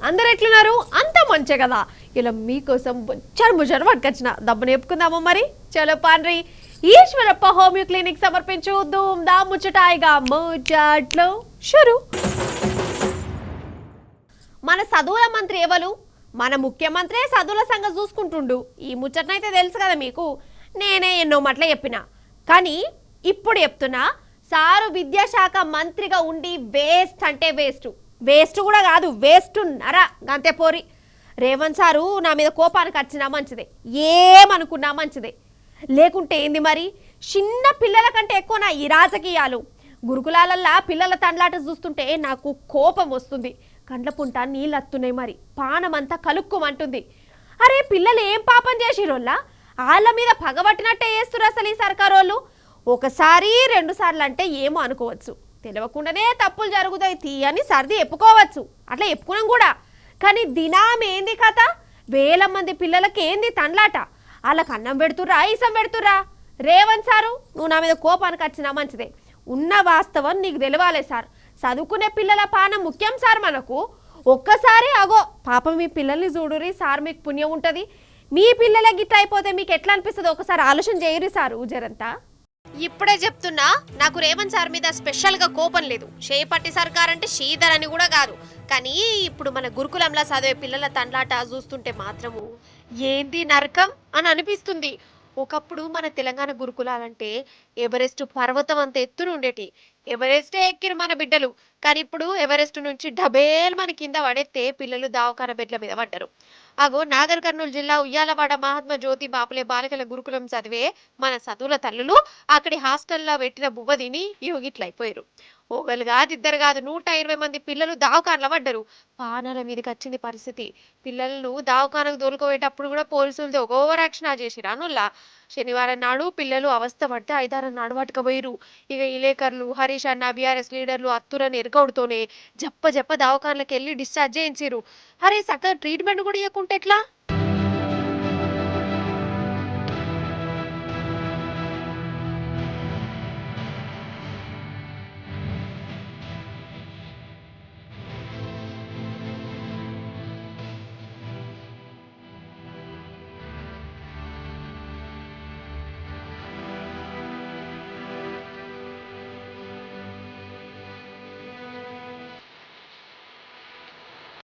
అందరు ఎట్లున్నారు? అంత మంచే కదా. ఇలా మీకోసం బుచ్చరు పట్టుకొచ్చిన దబ్బును చెప్పుకుందామా మరి. చలో పాన్రి. ఈశ్వరప్ప హోమియో క్లినిక్ సమర్పించు ధూమ్ దా ముచ్చటాయిగా ముచ్చట్లు షురు. మన చదువుల మంత్రి ఎవరు? మన ముఖ్యమంత్రి చదువుల సంగతి చూసుకుంటుండు. ఈ ముచ్చటనైతే తెలుసు కదా మీకు. నేనే ఎన్నో మాటలు చెప్పినా, కానీ ఇప్పుడు చెప్తున్నా, సారు విద్యాశాఖ మంత్రిగా ఉండి వేస్ట్ అంటే వేస్ట్ కూడా కాదు, వేస్ట్ నరా గంతే పోరి. రేవంత్ సారు నా మీద కోపానికి వచ్చినా మంచిదే, ఏమనుకున్నా మంచిదే. లేకుంటే ఏంది మరి, చిన్న పిల్లల కంటే ఎక్కువ నా ఈ రాజకీయాలు. గురుకులాలల్లా పిల్లల తండ్లాట చూస్తుంటే నాకు కోపం వస్తుంది. కండ్ల పుంట నీళ్ళు వస్తున్నాయి, మరి పానమంతా కలుక్కుమంటుంది. అరే పిల్లలు ఏం పాపం చేసిరోళ్ళ? వాళ్ళ మీద పగబట్టినట్టే చేస్తురు అసలు ఈ సర్కారోళ్ళు. ఒకసారి 2 సార్లు అంటే ఏమో అనుకోవచ్చు, తెలియకుండానే తప్పులు జరుగుతాయి తీయని సర్ది చెప్పుకోవచ్చు, అట్లా చెప్పుకున్నాం కూడా. కానీ దినాం ఏంది కథ? వేల మంది పిల్లలకి ఏంది తండ్లాట? వాళ్ళకి అన్నం పెడుతుర్రా, ఈసం పెడుతుర్రా? రేవంత్ సారు, నువ్వు నా మీద కోపానికి వచ్చినా మంచిదే. ఉన్న వాస్తవం నీకు తెలవాలే సార్. చదువుకునే పిల్లల పానం ముఖ్యం సార్ మనకు. ఒక్కసారి అగో పాపం మీ పిల్లల్ని చూడురి సార్, మీకు పుణ్యం ఉంటుంది. మీ పిల్లలే గిట్ట అయిపోతే మీకు ఎట్లా అనిపిస్తుంది ఒకసారి ఆలోచన చేయరు సార్ జరంతా. ఇప్పుడే చెప్తున్నా, నాకు రేవంత్ సార్ మీద స్పెషల్ గా కోపం లేదు. చేపట్టి సర్కార్ అంటే శ్రీధర్ అని కూడా కాదు. కానీ ఇప్పుడు మన గురుకులంలో చదివే పిల్లల తండ్లాట చూస్తుంటే మాత్రము ఏంది నరకం అని అనిపిస్తుంది. ఒకప్పుడు మన తెలంగాణ గురుకులాలంటే ఎవరెస్ట్ పర్వతం అంత ఎత్తున ఉండేటి. ఎవరెస్టే ఎక్కిరు మన బిడ్డలు. కానీ ఇప్పుడు ఎవరెస్ట్ నుంచి డబేల్ మన కింద పడేస్తే పిల్లలు దావకాన బెడ్ల మీద పడ్డరు. అగో నాగర్ కర్నూలు జిల్లా ఉయ్యాలవాడ మహాత్మా జ్యోతి బాపులే బాలికల గురుకులం చదివే మన చదువుల తల్లులు అక్కడి హాస్టల్లో పెట్టిన బువ్వ తిని యోగిట్లయిపోయారు. ఒకరు కాదు, ఇద్దరు కాదు, 120 మంది పిల్లలు దావకాన్ల పడ్డరు. పానాల మీదకి వచ్చింది పరిస్థితి. పిల్లలను దావకానకు దొరకబోయేటప్పుడు కూడా పోలీసులతో ఒక ఓవర్ యాక్షన్ చేసిరు అనుల్లా. శనివారం నాడు పిల్లలు అవస్థ పడితే 5-6 నాడు పట్టుకపోయారు. ఇక విలేకరులు, హరీష్ అన్న, బీఆర్ఎస్ లీడర్లు అత్తురని ఎరగౌడుతోనే జప్ప దవాఖానలకు వెళ్ళి డిశ్చార్జ్ చేయించారు. అరే సగం ట్రీట్మెంట్ కూడా ఇవ్వకుంటే ఎట్లా?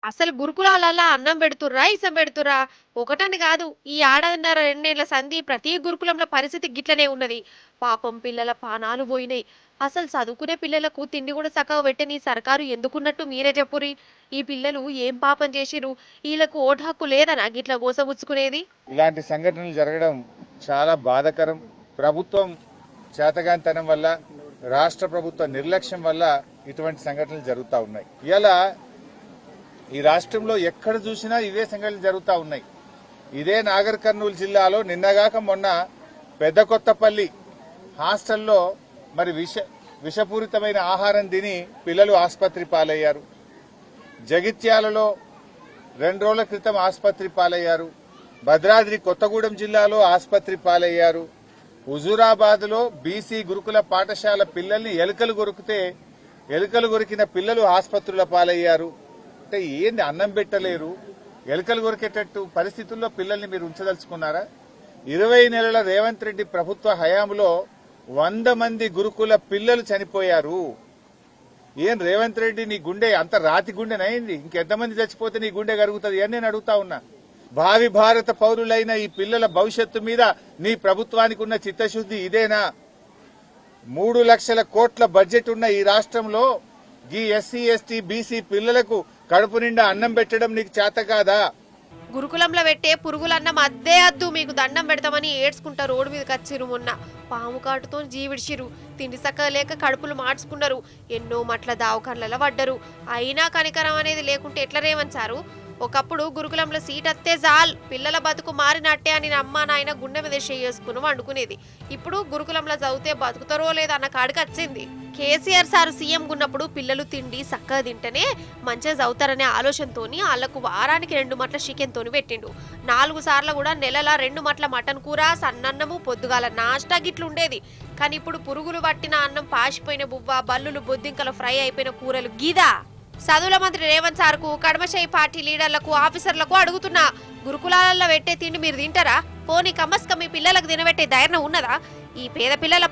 అసలు గురుకులాలల్లా అన్నం పెడుతుర్రా, ఇసం పెడుతుర్రా? ఒకటని కాదు, ఈ 1.5-2 సంధి ప్రతి గురుకులంలో పరిస్థితి గిట్లనే ఉన్నది. పాపం పిల్లల పానాలు పోయినాయి. అసలు చదువుకునే పిల్లలకు తిండి కూడా చక్కగా పెట్టని సర్కారు ఎందుకున్నట్టు మీరే చెప్పురి. ఈ పిల్లలు ఏం పాపం చేసిరు? వీళ్ళకు ఓటు హక్కు లేదనా గిట్లా గోసబుచ్చుకునేది? ఇలాంటి సంఘటనలు జరగడం చాలా బాధాకరం. ప్రభుత్వం చేతగానితనం వల్ల, రాష్ట్ర ప్రభుత్వ నిర్లక్ష్యం వల్ల ఇటువంటి సంఘటనలు జరుగుతూ ఉన్నాయి. ఇలా ఈ రాష్ట్రంలో ఎక్కడ చూసినా ఇవే సంఘటనలు జరుగుతూ ఉన్నాయి. ఇదే నాగర్ కర్నూలు జిల్లాలో నిన్నగాక మొన్న పెద్ద కొత్తపల్లి హాస్టల్లో మరి విషపూరితమైన ఆహారం తిని పిల్లలు ఆసుపత్రి పాలయ్యారు. జగిత్యాలలో 2 రోజుల క్రితం ఆసుపత్రి పాలయ్యారు. భద్రాద్రి కొత్తగూడెం జిల్లాలో ఆసుపత్రి పాలయ్యారు. హుజూరాబాద్లో బీసీ గురుకుల పాఠశాల పిల్లల్ని ఎలుకలు కొరికిన పిల్లలు ఆసుపత్రుల పాలయ్యారు. అంటే ఏంది, అన్నం పెట్టలేరు, ఎలుకలు కొరికేటట్టు పరిస్థితుల్లో పిల్లల్ని మీరు ఉంచదలుచుకున్నారా? 20 నెలల రేవంత్ రెడ్డి ప్రభుత్వ హయాంలో 100 మంది గురుకుల పిల్లలు చనిపోయారు. ఏం రేవంత్ రెడ్డి, నీ గుండె అంత రాతి గుండెనైంది? ఇంకెంతమంది చచ్చిపోతే నీ గుండె కరుగుతుంది అని నేను అడుగుతా ఉన్నా. భావి భారత పౌరులైన ఈ పిల్లల భవిష్యత్తు మీద నీ ప్రభుత్వానికి ఉన్న చిత్తశుద్ధి ఇదేనా? 3 లక్షల కోట్ల బడ్జెట్ ఉన్న ఈ రాష్ట్రంలో ఈ ఎస్సీ, ఎస్టీ, బీసీ పిల్లలకు కడుపు నిండా అన్నం పెట్టడం నీకు చేత కాదా? గురుకులంలో పెట్టే పురుగులన్నం అద్దే అద్దు, మీకు దండం పెడతామని ఏడ్చుకుంటా రోడ్డు మీదకి వచ్చిరు. మొన్న పాము కాటుతో జీవిడిచిరు. తిండి సక్క లేక కడుపులు మార్చుకున్నారు. ఎన్నో మట్ల దావకాన్లలో పడ్డరు. అయినా కనికరం అనేది లేకుంటే ఎట్లా రేవంచారు? ఒకప్పుడు గురుకులంలో సీట్ అత్తే జాల్, పిల్లల బతుకు మారినట్టే అని అమ్మ నాయన గుండె మీద చేసుకుని వండుకునేది. ఇప్పుడు గురుకులంలో చదివితే బతుకుతారో లేదా అన్న కాడికి వచ్చింది. కేసీఆర్ సారు సీఎం ఉన్నప్పుడు పిల్లలు తిండి చక్కగా తింటేనే మంచిగా చదువుతారనే ఆలోచనతోని వాళ్లకు వారానికి 2 మట్ల చికెన్ తోని పెట్టిండు. 4 సార్లు కూడా నెలల 2 మట్ల మటన్ కూర, సన్నన్నము, పొద్దుగాల నాష్టా గిట్లుండేది. కానీ ఇప్పుడు పురుగులు పట్టిన అన్నం, పాసిపోయిన బువ్వ, బల్లులు, బొద్దింకల ఫ్రై అయిపోయిన కూరలు గిదా. చదువుల మంత్రి రేవంత్ సార్కు కడమశయి పార్టీ లీడర్లకు ఆఫీసర్లకు అడుగుతున్నా, గురుకులాలలో పెట్టే తిండి మీరు తింటారా? పోనీ కమ్మస్క మీ పిల్లలకు తినబెట్టే ధైర్యం ఉన్నదా? ఈ పేద పిల్లల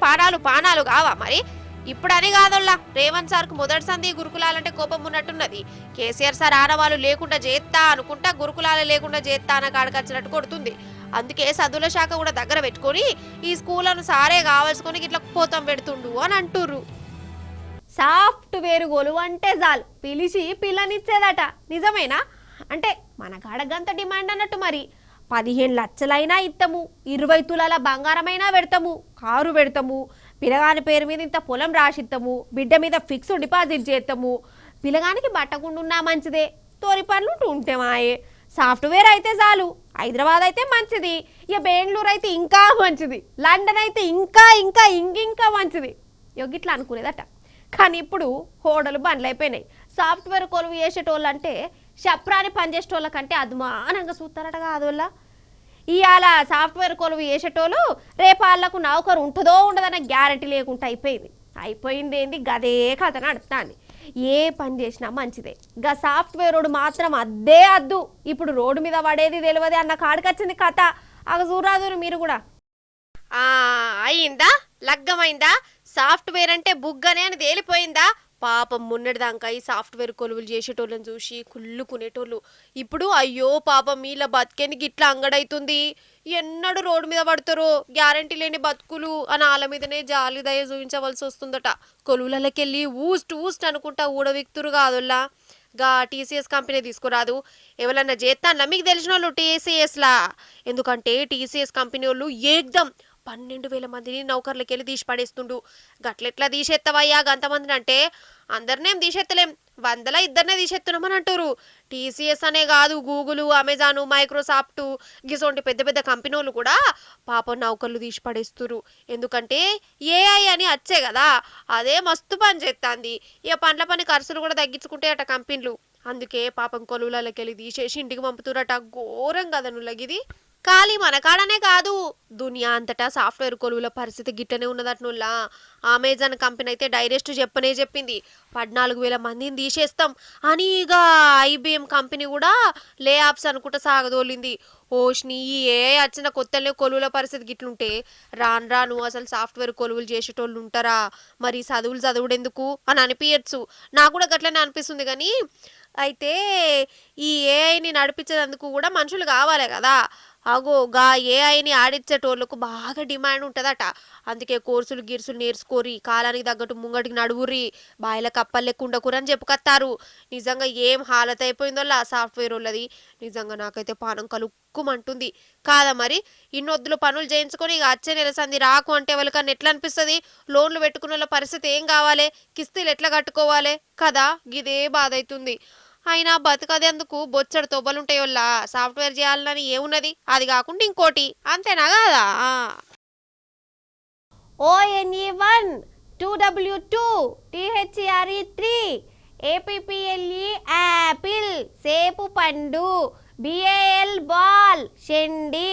పానాలు కావా మరి? ఇప్పుడని కాదోళ్ళ, రేవంత్ సార్కు మొదటి సంధి గురుకులాలంటే కోపం ఉన్నట్టున్నది. కేసీఆర్ సార్ ఆనవాళ్ళు లేకుండా చేస్తా అనుకుంటా, గురుకులాలు లేకుండా చేస్తా అన్న కాడకొచ్చినట్టు కొడుతుంది. అందుకే చదువుల శాఖ కూడా దగ్గర పెట్టుకొని ఈ స్కూళ్లను సారే కావాల్సుకొని ఇట్లా పోతాం పెడుతుండు అని అంటుర్రు. సాఫ్ట్వేర్ గొలువు అంటే చాలు పిలిచి పిల్లనిచ్చేదట, నిజమేనా? అంటే మన కాడ గంత డిమాండ్ అన్నట్టు మరి. 15 లక్షలైనా ఇస్తాము, 20 తులాల బంగారమైనా పెడతాము, కారు పెడతాము, పిల్లగాని పేరు మీద ఇంత పొలం రాసిస్తాము, బిడ్డ మీద ఫిక్స్డ్ డిపాజిట్ చేస్తాము, పిల్లగానికి బట్టకుండా మంచిదే, తోరి పనులు ఉంటే మాయే. సాఫ్ట్వేర్ అయితే చాలు, హైదరాబాద్ అయితే మంచిది, ఇక బెంగళూరు అయితే ఇంకా మంచిది, లండన్ అయితే ఇంకా ఇంకా ఇంకింకా మంచిది ఇట్లా అనుకునేదట. కానీ ఇప్పుడు హోటలు బండ్లు అయిపోయినాయి. సాఫ్ట్వేర్ కొలువు చేసేటోళ్ళు అంటే షప్రాని పనిచేసేటోళ్ళ కంటే అదుమానంగా చూస్తారట కాదోళ్ళ. ఇవాళ సాఫ్ట్వేర్ కొలువు చేసేటోళ్ళు రేపు వాళ్ళకు నౌకరు ఉంటుందో ఉండదన్న గ్యారంటీ లేకుండా అయిపోయింది ఏంది గదే కథ నడుస్తాంది. ఏ పని చేసినా మంచిదే, గా సాఫ్ట్వేర్ రోడ్డు మాత్రం అద్దే అద్దు. ఇప్పుడు రోడ్డు మీద పడేది తెలియదు అన్న కాడికొచ్చింది కథ. అగ చూరాదురు మీరు కూడా. అయిందా? లగ్గమైందా? సాఫ్ట్వేర్ అంటే బుగ్గనే అని తేలిపోయిందా? పాపం మొన్నటిదాకా ఈ సాఫ్ట్వేర్ కొలువులు చేసేటోళ్ళని చూసి కుళ్ళుకునేటోళ్ళు ఇప్పుడు అయ్యో పాపం మీల బతికేనికి ఇట్లా అంగడైతుంది, ఎన్నడూ రోడ్డు మీద పడతారో, గ్యారంటీ లేని బతుకులు అని వాళ్ళ మీదనే జాలి దయ చూపించవలసి వస్తుందట. కొలువులకెళ్ళి ఊస్ట్ అనుకుంటా ఊడవిక్తురు కాదోళ్ళ. గా టీసీఎస్ కంపెనీ తీసుకురాదు, ఎవరన్నా చేస్తానా మీకు తెలిసిన వాళ్ళు టీసీఎస్లా? ఎందుకంటే టీసీఎస్ కంపెనీ వాళ్ళు ఏకదం 12,000 మందిని నౌకర్లకి వెళ్ళి తీసి పడేస్తుండు. గట్లెట్లా తీసేస్తావయ్యా గంతమందిని అంటే, అందరినేం తీసేత్తలేం, 100ల 2 తీసేస్తున్నామని అంటారు. టీసీఎస్ అనే కాదు, గూగుల్, అమెజాన్, మైక్రోసాఫ్ట్ గిసోంటి పెద్ద పెద్ద కంపెనీలు కూడా పాపం నౌకర్లు తీసి పడేస్తున్నారు. ఎందుకంటే ఏఐ అని వచ్చే కదా, అదే మస్తు పని చేస్తుంది. ఇక పండ్ల పని ఖర్చులు కూడా తగ్గించుకుంటే అట కంపెనీలు. అందుకే పాపం కొలువులకి వెళ్ళి తీసేసి ఇంటికి పంపుతురట. ఘోరం కదా నుల్లగిది. ఖాళీ మన కాడనే కాదు, దునియా అంతటా సాఫ్ట్వేర్ కొలువుల పరిస్థితి గిట్టనే ఉన్నదట్నుల్లా. అమెజాన్ కంపెనీ అయితే డైరెక్ట్ చెప్పింది 14,000 మందిని తీసేస్తాం అని. ఇక ఐబిఎం కంపెనీ కూడా లే ఆఫ్స్ అనుకుంటా సాగదోలింది. ఓష్ని ఈ ఏ వచ్చిన కొత్తలే కొలువుల పరిస్థితి గిట్లుంటే రాను అసలు సాఫ్ట్వేర్ కొలువులు చేసేటోళ్ళు ఉంటారా? మరి చదువుడెందుకు అని అనిపించచ్చు. నాకు కూడా గట్లనే అనిపిస్తుంది. కానీ అయితే ఈ ఏఐని నడిపించేందుకు కూడా మనుషులు కావాలి కదా. అగో గా ఏఐని ఆడిచ్చేటోళ్ళకు బాగా డిమాండ్ ఉంటుందట. అందుకే కోర్సులు గిర్సులు నేర్చుకోరి, కాలానికి తగ్గట్టు ముంగటికి నడువురి, బాయిల కప్పలు లెక్కుండకూరి అని చెప్పుకొస్తారు. నిజంగా ఏం హాలత అయిపోయిందో సాఫ్ట్వేర్ వాళ్ళది. నిజంగా నాకైతే పానం కలుక్కుమంటుంది కాదా. మరి ఇన్నొద్దులు పనులు చేయించుకొని ఇక వచ్చే నెల సంది రాకు అంటే వాళ్ళకన్నా ఎట్లా అనిపిస్తుంది? లోన్లు పెట్టుకున్న వాళ్ళ పరిస్థితి ఏం కావాలి? కిస్తీలు ఎట్లా కట్టుకోవాలి కదా? ఇదే బాధ అవుతుంది. అయినా బతకదేందుకు బొచ్చడు తొవ్వలుంటాయి వల్ల సాఫ్ట్వేర్ చేయాలని ఏమున్నది? అది కాకుండా ఇంకోటి అంతేనా కాదా? ONE1 2W2 THRE3 APPLE Apple సేపు పండు BAL బాల్ షెండి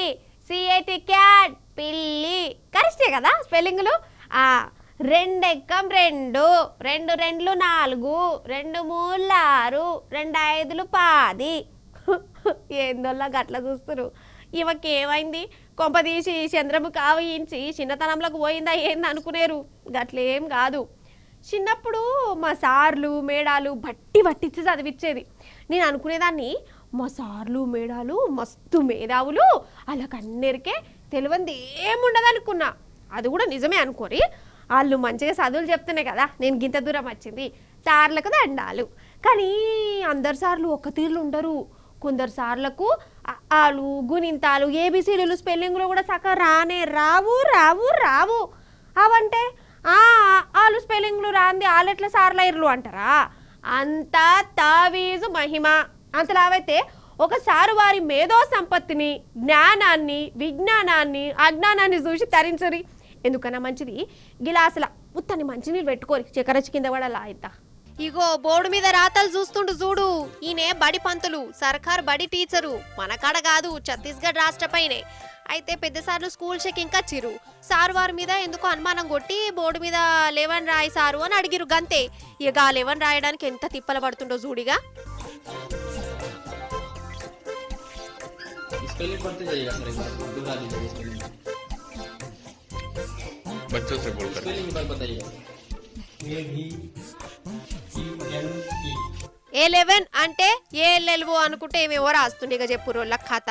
CAT క్యాట్ పిల్లి. కరెక్టే కదా స్పెల్లింగ్లు? 2 ఎక్కం 2, 2 రెండ్లు 4, 2 మూళ్ళు 6, 2 ఐదులు 10. ఏందోలా గట్ల చూస్తురు. ఇవకి ఏమైంది? కొంపదీసి చంద్రముఖి ఆవయించి చిన్నతనంలోకి పోయిందా ఏంది అనుకునేరు. గట్లేం కాదు. చిన్నప్పుడు మా సార్లు మేడాలు బట్టించి చదివించేది. నేను అనుకునేదాన్ని మా సార్లు మేడాలు మస్తు మేధావులు, వాళ్ళకన్నెరికే తెలియంది ఏముండదు అనుకున్నా. అది కూడా నిజమే అనుకోరి. వాళ్ళు మంచిగా చదువులు చెప్తున్నాయి కదా నేను గింత దూరం వచ్చింది. సార్లకు దండాలు. కానీ అందరు సార్లు ఒక్క తీరులు ఉండరు. కొందరు సార్లకు ఆలు గుణింతాలు ఏబిసిలు స్పెల్లింగ్లో కూడా చక్కగా రావు. అవంటే వాళ్ళు స్పెల్లింగ్లు రాంది వాళ్ళెట్లా సార్లైర్లు అంటారా? అంతా తావీజు మహిమ. అంతలావైతే ఒకసారి వారి మేధో సంపత్తిని, జ్ఞానాన్ని, విజ్ఞానాన్ని, అజ్ఞానాన్ని చూసి తరించరి. ఎందుకన్నా మంచిది గిలాసుల ఉత్తని మంచినీళ్ళు పెట్టుకోరి, చక్కెర కింద పడాలా ఇంత. ఇగో బోర్డు మీద రాతలు చూస్తుండు చూడు. ఈయనే బడి పంతులు, సర్కార్ బడి టీచరు. మన కాడ కాదు, ఛత్తీస్గఢ్ రాష్ట్రపైనే. అయితే పెద్ద సార్లు స్కూల్ చెకింగ్ వచ్చిర్రు. సారు వారి మీద ఎందుకో అనుమానం కొట్టి బోర్డు మీద 11 రాయి సారు అని అడిగిరు గంతే. ఇక 11 రాయడానికి ఎంత తిప్పల పడుతుండో చూడిగా. बच्चों से बोलकर A11 అంటే ఏఎల్ఎల్ఓ అనుకుంటే ఏమేవో రాస్తుండే. ఇక చెప్పు రోళ్ళ కథ.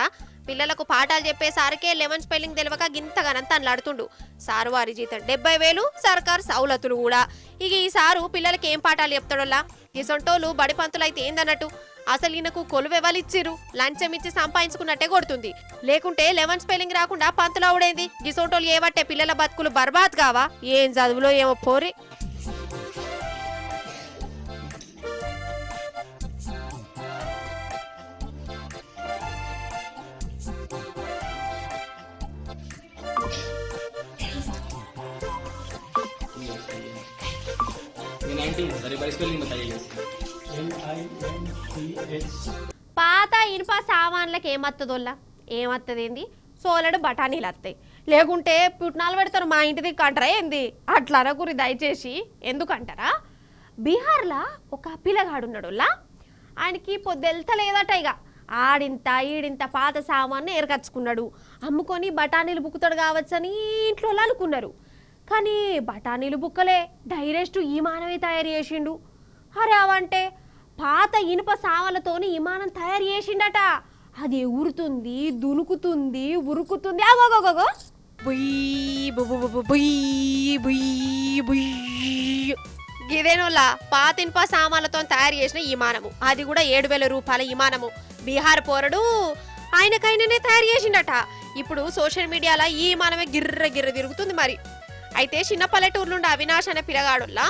పిల్లలకు పాఠాలు చెప్పేసరికి 11 స్పెల్లింగ్ తెలియక గింతగానంత అల్లాడుతుండు. సారు వారి జీతం 70,000, సర్కారు సౌలతులు కూడా. ఇక ఈ సారు పిల్లలకి ఏం పాఠాలు చెప్తాడోలా. ఈ సొంటోళ్ళు బడి పంతులు అయితే ఏందన్నట్టు. అసలు ఈయనకు కొలువెవలిచ్చిర్రు, లంచం ఇచ్చి సంపాదించుకున్నట్టే కొడుతుంది. లేకుంటే 11 స్పెల్లింగ్ రాకుండా పంతులు అవుడేంది. ఈ సొంటోళ్ళు ఏవట్టే పిల్లల బతుకులు బర్బాద్ కావా? ఏం చదువులో ఏమో పోరి. పాత ఇనుప సామాన్లకు ఏమత్తదోల్లా? ఏమత్తదేంది? సోలడు బఠానీలు వస్తాయి. లేకుంటే పుట్నాలు పెడతారు మా ఇంటి దిక్కు అంటారా ఏంది? అట్లా అనకూరి దయచేసి. ఎందుకంటారా, బీహార్లో ఒక పిల్లగాడున్నాడులా. ఆయనకి పొద్దెళ్తలేదట. ఇక ఆడింత ఈడింత పాత సామాన్ని ఏరకచ్చుకున్నాడు. అమ్ముకొని బఠానీలు బుక్కుతాడు కావచ్చని ఇంట్లో అనుకున్నారు. కానీ బఠానీలు బుక్కలే, డైరెక్ట్ విమానమే తయారు చేసిండు. అరే అవంటే పాత ఇనుప సామాన్లతోని విమానం తయారు చేసిండట. అది ఎగురుతుంది, దునుకుతుంది, ఉరుకుతుంది. అగోగోగో గిదేనోలా పాత ఇనుప సామాన్లతో తయారు చేసిన విమానము. అది కూడా 7,000 రూపాయల విమానము. బీహార్ పోరడు ఆయనకైనానే తయారు చేసిండట. ఇప్పుడు సోషల్ మీడియాలో ఈ విమానమే గిర్ర గిర్ర తిరుగుతుంది మరి. అయితే చిన్న పల్లెటూరు నుండి అవినాష్ అనే పిల్లగాడుల్లా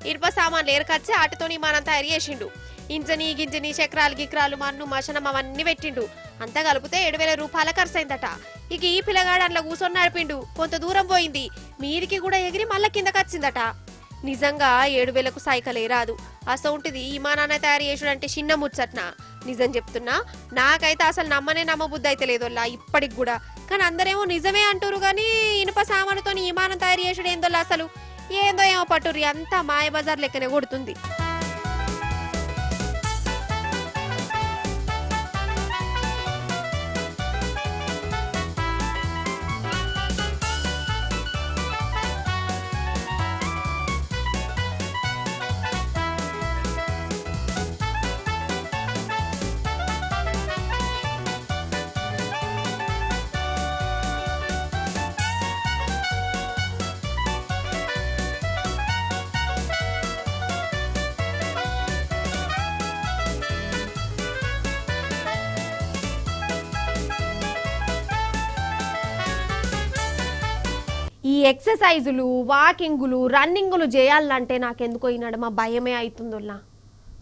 ఇనుప సామాన్లు ఏరకచ్చి ఆటితో విమానం తయారు చేసిండు. ఇంజని గింజని చక్రాలు గిక్రాలు మన్ను మశనం అవన్నీ పెట్టిండు. అంతా కలిపితే 7,000 రూపాయల ఖర్చు అయిందట. ఇక ఈ పిల్లగాడు అందులో కూర్చొని నడిపిండు. కొంత దూరం పోయింది, మీరికి కూడా ఎగిరి మళ్ళా కిందకి వచ్చిందట. నిజంగా 7,000కు సైకిలే రాదు. అసౌంటిది విమానాన్ని తయారు చేసుడంటే చిన్న ముచ్చట్న. నిజం చెప్తున్నా, నాకైతే అసలు నమ్మబుద్ధి అయితే లేదోల్లా ఇప్పటికి కూడా. కానీ అందరేమో నిజమే అంటారు. కానీ ఇనుప సామానుతో విమానం తయారు చేసుడు ఏందోల్లా అసలు ఏందో ఏమో పట్టుర్రి. అంతా మాయ బజార్ లెక్కనే కొడుతుంది. ఈ ఎక్సర్సైజులు, వాకింగులు, రన్నింగులు చేయాలంటే నాకెందుకో ఈ నడుమ భయమే అవుతుందిలా.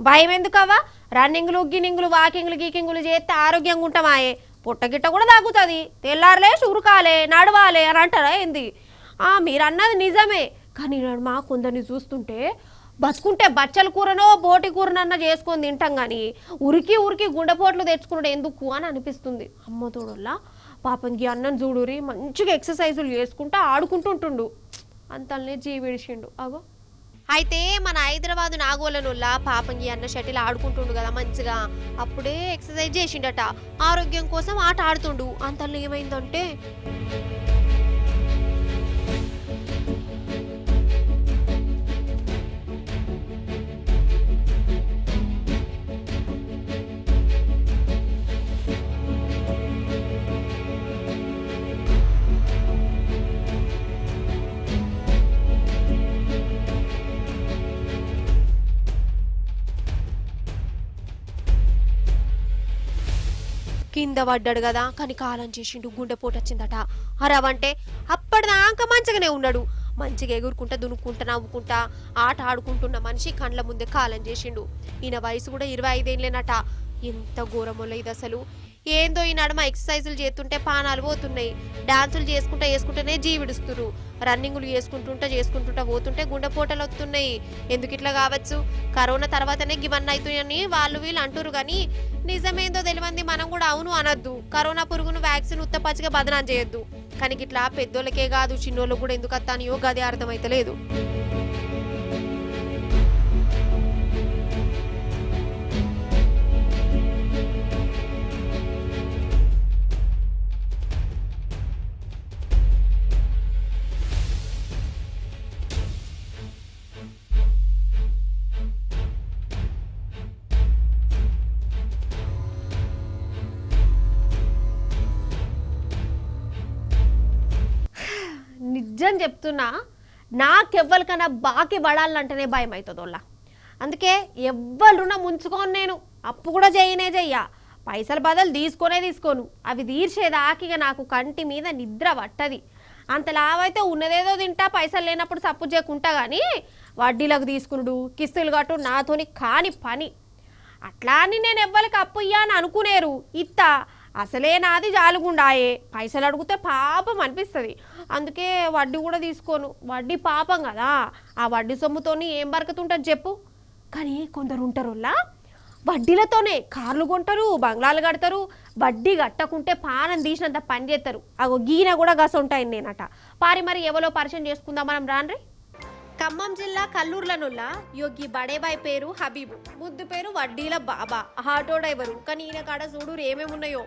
భయం ఎందుకవ్వా? రన్నింగులు గిన్నింగులు వాకింగులు గీకింగులు చేస్తే ఆరోగ్యంగా ఉంటామాయే. పొట్టగిట్ట కూడా తగ్గుతుంది. తెల్లారలే ఉరకాలే నడవాలే అని అంటారా ఏంది? మీరు అన్నది నిజమే. కానీ నడుమ కొందరిని చూస్తుంటే బతుకుంటే బచ్చల కూరనో బోటి కూరనన్నా చేసుకొని తింటాం. కానీ ఉరికి ఉరికి గుండెపోట్లు తెచ్చుకున్నాడు ఎందుకు అని అనిపిస్తుంది. అమ్మ తోడుల్లా పాపం గీ అన్నం చూడురి మంచిగా ఎక్సర్సైజులు చేసుకుంటూ ఆడుకుంటుంటుండు. అంతనే జీవిడిచిండు. అగో అయితే మన హైదరాబాద్ నాగోలనుల్లా పాపం గీ అన్న షటిల్ ఆడుకుంటుండు కదా మంచిగా. అప్పుడే ఎక్సర్సైజ్ చేసిండట. ఆరోగ్యం కోసం ఆట ఆడుతుండు. అంతలో ఏమైందంటే కింద పడ్డాడు కదా. కానీ కాలం చేసిండు, గుండెపోటు వచ్చిందట. అరవంటే అప్పటిదాకా మంచిగానే ఉన్నాడు. మంచిగా ఎగురుకుంటా దునుక్కుంటా నవ్వుకుంటా ఆట ఆడుకుంటున్న మనిషి కండ్ల ముందే కాలం చేసిండు. ఈయన వయసు కూడా 25 ఏళ్ళేనట. ఎంత ఘోరమోలో ఇది అసలు. ఏందో ఈ నడుమ ఎక్సర్సైజులు చేస్తుంటే పానాలు పోతున్నాయి, డాన్సులు చేసుకుంటేనే జీవిడుస్తురు, రన్నింగులు చేసుకుంటుంటా పోతుంటే గుండెపోటలు వస్తున్నాయి. ఎందుకు ఇట్లా కావచ్చు? కరోనా తర్వాతనే గివన్నీ అవుతున్నాయని వాళ్ళు వీళ్ళు అంటురు కానీ నిజమేందో తెలియంది మనం కూడా అవును అనొద్దు. కరోనా పురుగును వ్యాక్సిన్ ఉత్తపచ్చిగా బదనాం చేయొద్దు. కానీ ఇట్లా పెద్దోళ్ళకే కాదు చిన్నోళ్ళకు కూడా ఎందుకు అత్తానియో గదే అర్థమైతలేదు. నిజం చెప్తున్నా, నాకెవ్వరికైనా బాకీ పడాలంటేనే భయం అవుతుందోళ్ళ. అందుకే ఎవ్వరు రుణం ఉంచుకోను, నేను అప్పు కూడా చెయ్య, పైసలు బదులు తీసుకోను. అవి తీర్చేదాకిగా నాకు కంటి మీద నిద్ర పట్టది. అంత లావైతే ఉన్నదేదో తింటా, పైసలు లేనప్పుడు సప్పు చేయకుంటా కానీ వడ్డీలకు తీసుకునుడు కిస్తులు కట్టు నాతోని కాని పని. అట్లా అని నేను ఎవ్వరికి అప్పు ఇయ్యా అని అనుకునేరు, ఇత్తా అసలే నాది జాలుగుండాయే, పైసలు అడిగితే పాపం అనిపిస్తుంది. అందుకే వడ్డీ కూడా తీసుకోను. వడ్డీ పాపం కదా, ఆ వడ్డీ సొమ్ముతోని ఏం బరకతుంటుంది చెప్పు. కానీ కొందరు ఉంటారులా వడ్డీలతోనే కార్లు కొంటారు, బంగ్లాలు కడతారు, వడ్డీ కట్టకుంటే పానం తీసినంత పని చేస్తారు. అగో గీన కూడా గసంటాయి నేనట. మరి ఎవరో పరిచయం చేసుకుందాం మనం రాన్రి. ఖమ్మం జిల్లా కల్లూర్లనుల్లా యోగి బడేబాయ్ పేరు హబీబు, ముద్దు పేరు వడ్డీల బాబా, ఆటో డ్రైవరు. కానీ ఈయన కాడ చూడు ఏమేమి ఉన్నాయో.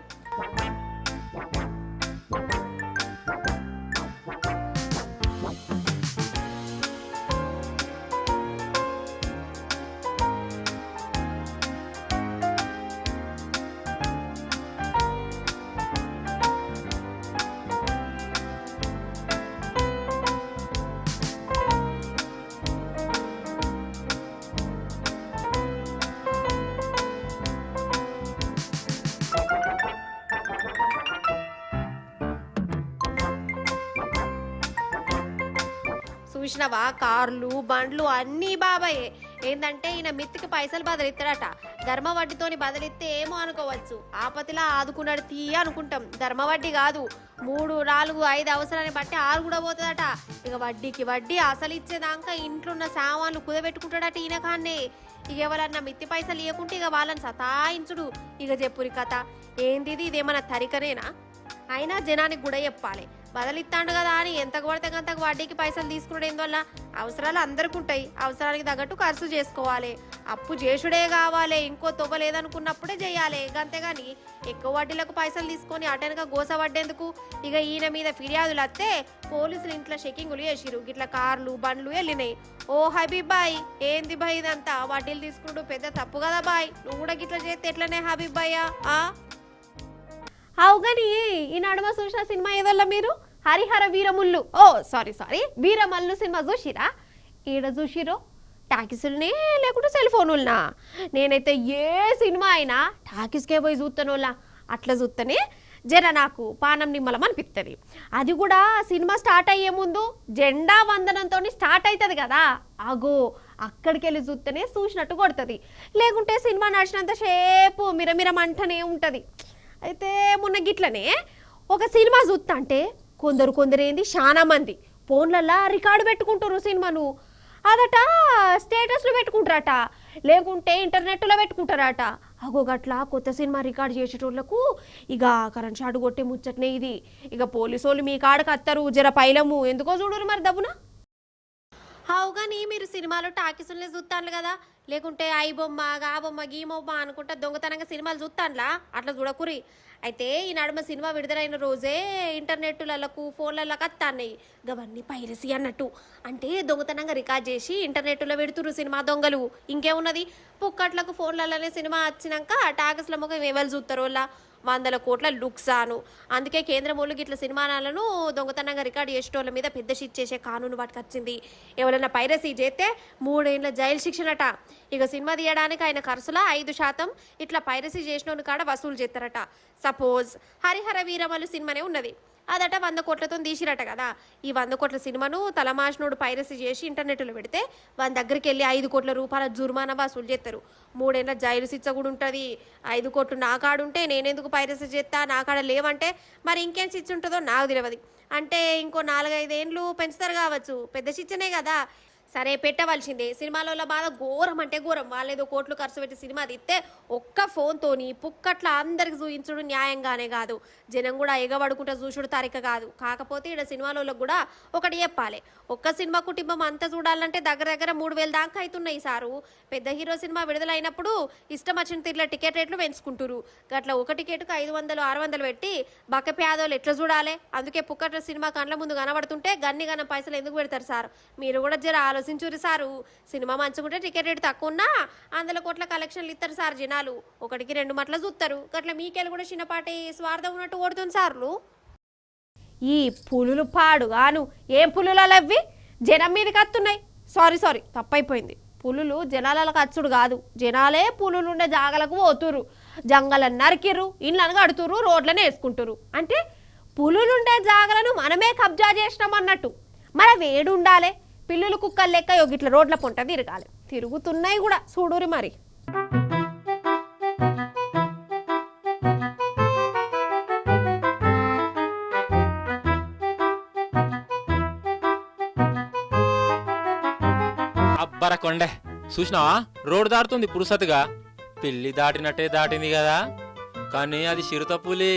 చూసినవా, కార్లు బండ్లు అన్నీ బాబాయే. ఏంటంటే ఈయన మిత్తికి పైసలు బదిలిస్తాడట. ధర్మ వడ్డీతోని బదిలిస్తే ఏమో అనుకోవచ్చు, ఆపతిలా ఆదుకున్నాడు తీయ అనుకుంటాం. ధర్మ వడ్డీ కాదు, 3, 4, 5 అవసరాన్ని బట్టి 6 కూడా పోతుందట. ఇక వడ్డీకి వడ్డీ అసలు ఇచ్చేదాకా ఇంట్లో ఉన్న సామాన్లు కుదబెట్టుకుంటాడట ఈయన కాన్నే. ఇక ఎవరన్నా మిత్తి పైసలు ఇవ్వకుంటే ఇక వాళ్ళని సతాయించుడు. ఇక చెప్పురి కథ ఏంటిది, ఇదేమన్నా తరికనేనా? అయినా జనానికి కూడా చెప్పాలి, బదలిస్తాడు కదా అని ఎంతకు పడితే అంతకు వడ్డీకి పైసలు తీసుకున్నాడు. ఎందువల్ల అవసరాలు అందరికి ఉంటాయి, అవసరానికి తగ్గట్టు ఖర్చు చేసుకోవాలి. అప్పు చేసుడే కావాలి, ఇంకో తొవ్వలేదనుకున్నప్పుడే చేయాలి. అంతేగాని ఎక్కువ వడ్డీలకు పైసలు తీసుకొని అటెనక గోస పడ్డేందుకు. ఇక ఈయన మీద ఫిర్యాదులు వస్తే పోలీసులు ఇంట్లో చెకింగులు చేసిరు. గిట్ల కార్లు బండ్లు వెళ్ళినాయి. ఓ హబీబ్ బాయ్, ఏంది బాయ్ ఇదంతా? వడ్డీలు తీసుకుంటూ పెద్ద తప్పు కదా బాయ్, నువ్వు కూడా గిట్ల చేస్తే ఎట్లనే హబీబ్ బాయ్యా? అవుగాని ఈ నడుమ చూసిన సినిమా ఏదోలా మీరు హరిహర వీరముల్లు, సారీ వీరమల్లు సినిమా చూసిరా? ఈడ చూసిరో టాకీసుల్ని లేకుంటే సెల్ ఫోనుల్నా? నేనైతే ఏ సినిమా అయినా టాకీస్కే పోయి చూస్తానోలా. అట్లా చూస్తేనే జర నాకు పానం నిమ్మలం అనిపిస్తుంది. అది కూడా సినిమా స్టార్ట్ అయ్యే ముందు జెండా వందనంతో స్టార్ట్ అవుతుంది కదా, అగో అక్కడికి వెళ్ళి చూస్తేనే చూసినట్టు కొడుతుంది. లేకుంటే సినిమా నడిచినంత సేపు మిరమిరమంటనే ఉంటుంది. అయితే మొన్న గిట్లనే ఒక సినిమా చూస్తా అంటే కొందరు ఏంది చాలా మంది ఫోన్లల్లో రికార్డు పెట్టుకుంటారు సినిమాను. అదట స్టేటస్లో పెట్టుకుంటారట, లేకుంటే ఇంటర్నెట్లో పెట్టుకుంటారట. అగో గట్లా కొత్త సినిమా రికార్డు చేసేటోళ్లకు ఇక కరెంట్ షాట్ కొట్టే ముచ్చట్నే ఇది. ఇక పోలీసు వాళ్ళు మీ కాడకు అత్తారు, జర పైలము ఎందుకో చూడరు మరి దబ్బున. అవుగాని మీరు సినిమాలో టాకీసుల్ని చూస్తాను కదా, లేకుంటే ఐ బొమ్మ గా బొమ్మ గీ బొమ్మ అనుకుంటా దొంగతనంగా సినిమాలు చూస్తానులా, అట్లా చూడకురి. అయితే ఈ నడుమ సినిమా విడుదలైన రోజే ఇంటర్నెట్లకు ఫోన్లకు వస్తాయి గవన్నీ పైరసీ అన్నట్టు. అంటే దొంగతనంగా రికార్డ్ చేసి ఇంటర్నెట్లో పెడుతురు సినిమా దొంగలు. ఇంకేమున్నది, పుక్కట్లకు ఫోన్లలోనే సినిమా వచ్చినాక టాకీస్ల ముఖం ఎవరు చూస్తారు వాళ్ళ 100 కోట్ల లుక్సాను. అందుకే కేంద్రం వాళ్ళు గిట్ల సినిమాలను దొంగతనంగా రికార్డు చేసేటోళ్ళ మీద పెద్ద షిట్ చేసే కానూను వాటికి వచ్చింది. ఎవరైనా పైరసీ చేస్తే 3 ఏళ్ల జైలు శిక్షనట. ఇక సినిమా తీయడానికి ఆయన ఖర్చుల 5% ఇట్లా పైరసీ చేసినోని కాడ వసూలు చేస్తారట. సపోజ్ హరిహర వీరమల్లు సినిమానే ఉన్నది, అదట 100 కోట్లతో తీసిరట కదా. ఈ 100 కోట్ల సినిమాను తలమాషనుడు పైరసీ చేసి ఇంటర్నెట్లో పెడితే వాళ్ళ దగ్గరికి వెళ్ళి 5 కోట్ల రూపాయల జుర్మానా వసూలు చేస్తారు. 3 ఏళ్ళ జైలు శిక్ష కూడా ఉంటుంది. 5 కోట్లు నా కాడుంటే నేనెందుకు పైరసీ చేస్తా, నా కాడ లేవంటే మరి ఇంకేం శిక్ష ఉంటుందో నాకు తెలియదు. అంటే ఇంకో 4-5 ఏండ్లు పెంచుతారు కావచ్చు. పెద్ద శిక్షనే కదా. సరే పెట్టవలసిందే. సినిమాలలో బాధ ఘోరం అంటే ఘోరం. వాళ్ళేదో కోట్లు ఖర్చు పెట్టి సినిమా తీస్తే ఒక్క ఫోన్తోని పుక్కట్ల అందరికి చూయించుడు న్యాయంగానే కాదు. జనం కూడా ఎగబడుకుంటా చూసుడు తరిక కాదు. కాకపోతే ఇక్కడ సినిమాలలో కూడా ఒకటి చెప్పాలి. ఒక్క సినిమా కుటుంబం అంతా చూడాలంటే దగ్గర 3,000 దాకా అవుతున్నాయి సారు. పెద్ద హీరో సినిమా విడుదలైనప్పుడు ఇష్టం వచ్చిన తీరులో టికెట్ రేట్లు పెంచుకుంటారు. గట్ల ఒక టికెట్కు 500-600 పెట్టి బక్క పేదోళ్ళు ఎట్లా చూడాలి? అందుకే పుక్కట్ల సినిమా కళ్ళ ముందు కనబడుతుంటే గన్ని పైసలు ఎందుకు పెడతారు సార్? మీరు కూడా జర ఆలోచించురు సారు. సినిమా మంచుకుంటే టికెట్ రేటు తక్కువ ఉన్నా 100 కోట్ల కలెక్షన్లు ఇస్తారు సార్. జనాలు 1-2 మట్ల చూస్తారు. గట్ల మీకెళ్ళి కూడా చిన్నపాటి స్వార్థం ఉన్నట్టు ఓడుతుంది సార్లు. ఈ పులులు పాడుగాను ఏం పులులు అవి జనం మీదకి వస్తున్నాయి. సారీ తప్పైపోయింది. పులులు జనాలకు కచ్చుడు కాదు, జనాలే పులులు ఉండే జాగలకు పోతురు. జంగలను నరికిర్రు, ఇళ్ళను కడుతురు, రోడ్లను వేసుకుంటురు. అంటే పులులుండే జాగలను మనమే కబ్జా చేసినాం అన్నట్టు. మన వేడు ఉండాలి. పిల్లులు కుక్కలు లెక్క గిట్ల రోడ్ల పొంట తిరగాలి. తిరుగుతున్నాయి కూడా చూడురి మరి. అబ్బరకొండే చూసినావా? రోడ్డు దాటుతుంది పురుసతుగా. పిల్లి దాటినట్టే దాటింది కదా. కానీ అది చిరుతపులి.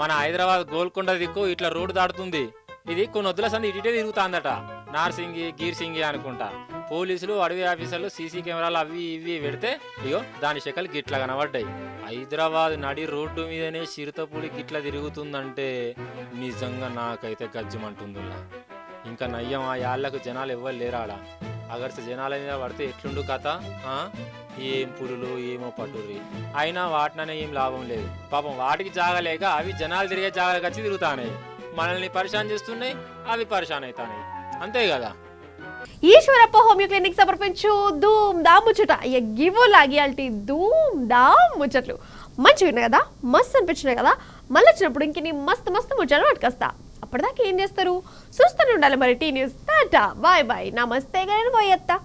మన హైదరాబాద్ గోల్కొండ దిక్కు ఇట్లా రోడ్డు దాటుతుంది. ఇది కొన్ని వద్దుల సంది ఇటే తిరుగుతాందట. నార్సింగి గీర్సింగి అనుకుంటా. పోలీసులు అడవి ఆఫీసర్లు సీసీ కెమెరాలు అవి ఇవి పెడితే ఇగో దాని శకలు గిట్ల కనబడ్డాయి. హైదరాబాద్ నడి రోడ్డు మీదనే చిరుతపులి గిట్ల తిరుగుతుందంటే నిజంగా నాకైతే గజ్జమంటుందిలా. ఇంకా నయ్యం ఆ యాళ్లకు జనాలు ఎవ్వరు లేరాడా. అగర్స జనాల మీద పడితే ఎట్లుండు కథ. ఏం పులులు ఏమో పట్టుర్రి. అయినా వాటిననే ఏం లాభం లేదు. పాపం వాటికి జాగలేక అవి జనాలు తిరిగే జాగాలకు వచ్చి తిరుగుతాయి. మనల్ని పరిశాన్ చేస్తున్నాయి, అవి పరిశాన్ అవుతాయి. అంతే కదా. ఈశ్వరప్ప హోమియో క్లినిక్ సమర్పించు ధూమ్ ధామ్ ముచ్చట. గివో లాగియాల్టీ ధూమ్ ధామ్ ముచ్చట్లు మంచిగా ఉన్నాయి కదా, మస్తు అనిపించినాయి కదా. మళ్ళీ వచ్చినప్పుడు ఇంక నీ మస్తు ముచ్చట్లు పట్టుకొస్తా. అప్పటిదాకా ఏం చేస్తారు? చూస్తూనే ఉండాలి మరి టీ న్యూస్. టాటా బాయ్ నమస్తే. పోయేత్తా.